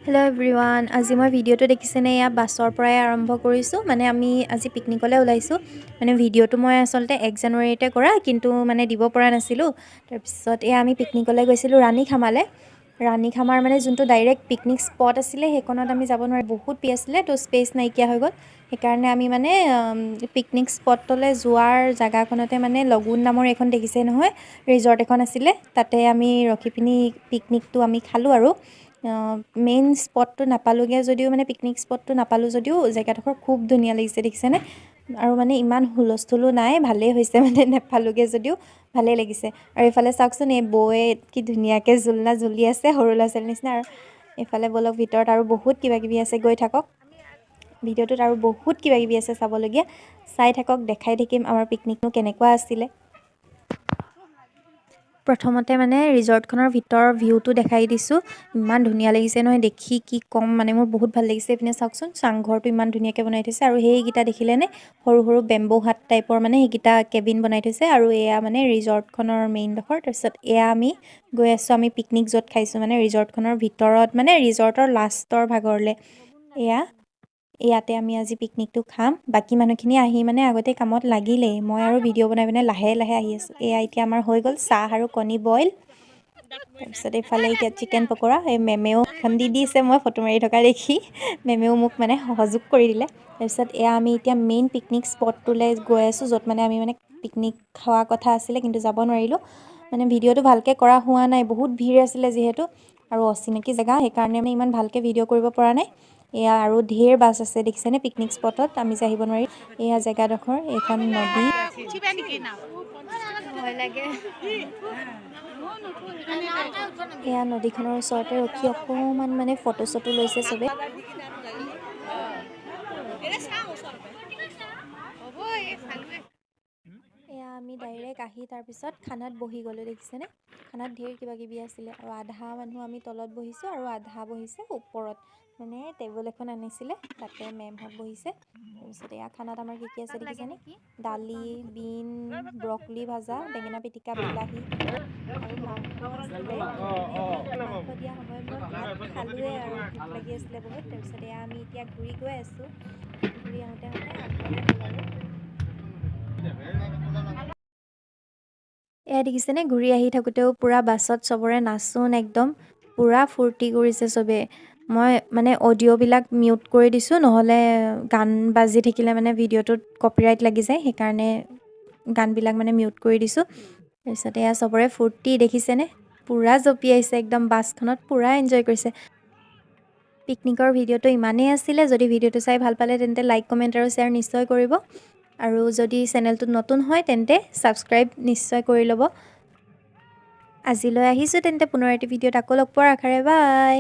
Hello everyone, আজি মই ভিডিঅ'টো দেখিছেনে এয়া বাছৰ পৰাই আৰম্ভ কৰিছোঁ মানে আমি আজি পিকনিকলৈ ওলাইছোঁ মানে ভিডিঅ'টো মই আচলতে 1 জানুৱাৰীতে কৰা কিন্তু মানে দিব পৰা নাছিলোঁ তাৰপিছত এয়া আমি পিকনিকলৈ গৈছিলোঁ ৰাণীখামাৰ মানে যোনটো ডাইৰেক্ট পিকনিক স্পট আছিলে সেইকণত আমি যাব নোৱাৰি বহুত পি আছিলে তো স্পেচ নাইকিয়া হৈ গ'ল সেইকাৰণে আমি মানে পিকনিক স্পটলৈ যোৱাৰ জাগাখনতে মানে লগোন নামৰ এখন দেখিছে নহয় ৰিজৰ্ট এখন আছিলে তাতে আমি ৰখি পিনি পিকনিকটো আমি খালোঁ আৰু মেইন স্পটটো নাপালোঁগৈ যদিও মানে পিকনিক স্পটটো নাপালোঁ যদিও জেগাডোখৰ খুব ধুনীয়া লাগিছে দেখিছেনে আৰু মানে ইমান হুলস্থুলো নাই ভালেই হৈছে মানে নাপালোঁগৈ যদিও ভালেই লাগিছে আৰু এইফালে চাওকচোন এই বৌয়ে কি ধুনীয়াকৈ জোলনা জ্বলি আছে সৰু ল'ৰা ছোৱালীৰ নিচিনা আৰু এইফালে বলক ভিতৰত আৰু বহুত কিবাকিবি আছে গৈ থাকক ভিডিঅ'টোত আৰু বহুত কিবাকিবি আছে চাবলগীয়া চাই থাকক দেখাই থাকিম আমাৰ পিকনিকনো কেনেকুৱা আছিলে প্ৰথমতে মানে ৰিজৰ্টখনৰ ভিতৰৰ ভিউটো দেখাই দিছোঁ ইমান ধুনীয়া লাগিছে নহয় দেখি কি ক'ম মানে মোৰ বহুত ভাল লাগিছে এইপিনে চাওকচোন চাংঘৰটো ইমান ধুনীয়াকৈ বনাই থৈছে আৰু সেইকেইটা দেখিলেনে সৰু সৰু বেম্বো হাট টাইপৰ মানে সেইকেইটা কেবিন বনাই থৈছে আৰু এয়া মানে ৰিজৰ্টখনৰ মেইনডোখৰ তাৰপিছত এয়া আমি গৈ আছোঁ আমি পিকনিক য'ত খাইছোঁ মানে ৰিজৰ্টখনৰ ভিতৰত মানে ৰিজৰ্টৰ লাষ্টৰ ভাগৰলৈ ইয়াতে আমি আজি পিকনিকটো খাম বাকী মানুহখিনি আহি মানে আগতে কামত লাগিলেই মই আৰু ভিডিঅ' বনাই পিনে লাহে লাহে আহি আছোঁ এয়া এতিয়া আমাৰ হৈ গ'ল চাহ আৰু কণী বইল তাৰপিছত এইফালে এতিয়া চিকেন পকৰা এই মেমেও এখন দি দিছে মই ফটো মাৰি থকা দেখি মেমেও মোক মানে সহযোগ কৰি দিলে তাৰপিছত এয়া আমি এতিয়া মেইন পিকনিক স্পটটোলৈ গৈ আছোঁ য'ত মানে আমি মানে পিকনিক খোৱা কথা আছিলে কিন্তু যাব নোৱাৰিলোঁ মানে ভিডিঅ'টো ভালকৈ কৰা হোৱা নাই বহুত ভিৰ আছিলে যিহেতু আৰু অচিনাকি জেগা সেইকাৰণে আমি ইমান ভালকৈ ভিডিঅ' কৰিব পৰা নাই এয়া আৰু ঢেৰ বাছ আছে দেখিছেনে পিকনিক স্পটত আমি যে আহিব নোৱাৰি এয়া জেগাডোখৰ এইখন নদী এয়া নদীখনৰ ওচৰতে ৰখি অকণমান মানে ফটো চটো লৈছে চবে এয়া আমি ডাইৰেক্ট আহি তাৰপিছত খানাত বহি গ'লোঁ দেখিছেনে খানাত ঢেৰ কিবাকিবি আছিলে আৰু আধা মানুহ আমি তলত বহিছোঁ আৰু আধা বহিছে ওপৰত মানে টেবুল এখন আনিছিলে তাতে মেমহঁত বহিছে তাৰপিছত এয়া খানাত আমাৰ কি আছে দেখিছেনে দালি বিন ব্ৰকলি ভাজা বেঙেনা পিটিকা বিলাহী আৰু মাংস আছিলে মাংস দিয়া সময়ত মই ভাত খালোঁৱেই আৰু ভোক লাগি আছিলে বহুত তাৰপিছত এয়া আমি এতিয়া ঘূৰি গৈ আছোঁ ঘূৰি আহোঁতে আঠটামান হ'ল আৰু এয়া দেখিছেনে ঘূৰি আহি থাকোঁতেও পূৰা বাছত চবৰে নাচোন একদম পূৰা ফূৰ্তি কৰিছে চবে মই মানে অডিঅ'বিলাক মিউট কৰি দিছোঁ নহ'লে গান বাজি থাকিলে মানে ভিডিঅ'টোত কপিৰাইট লাগি যায় সেইকাৰণে গানবিলাক মানে মিউট কৰি দিছোঁ তাৰপিছত এয়া চবৰে ফূৰ্তি দেখিছেনে পূৰা জঁপিয়াইছে একদম বাছখনত পূৰা এনজয় কৰিছে পিকনিকৰ ভিডিঅ'টো ইমানেই আছিলে যদি ভিডিঅ'টো চাই ভাল পালে তেন্তে লাইক কমেণ্ট আৰু শ্বেয়াৰ নিশ্চয় কৰিব আৰু যদি চেনেলটোত নতুন হয় তেন্তে ছাবস্ক্ৰাইব নিশ্চয় কৰি ল'ব আজিলৈ আহিছোঁ তেন্তে পুনৰ এটি ভিডিঅ'ত আকৌ লগ পোৱাৰ আশাৰে বাই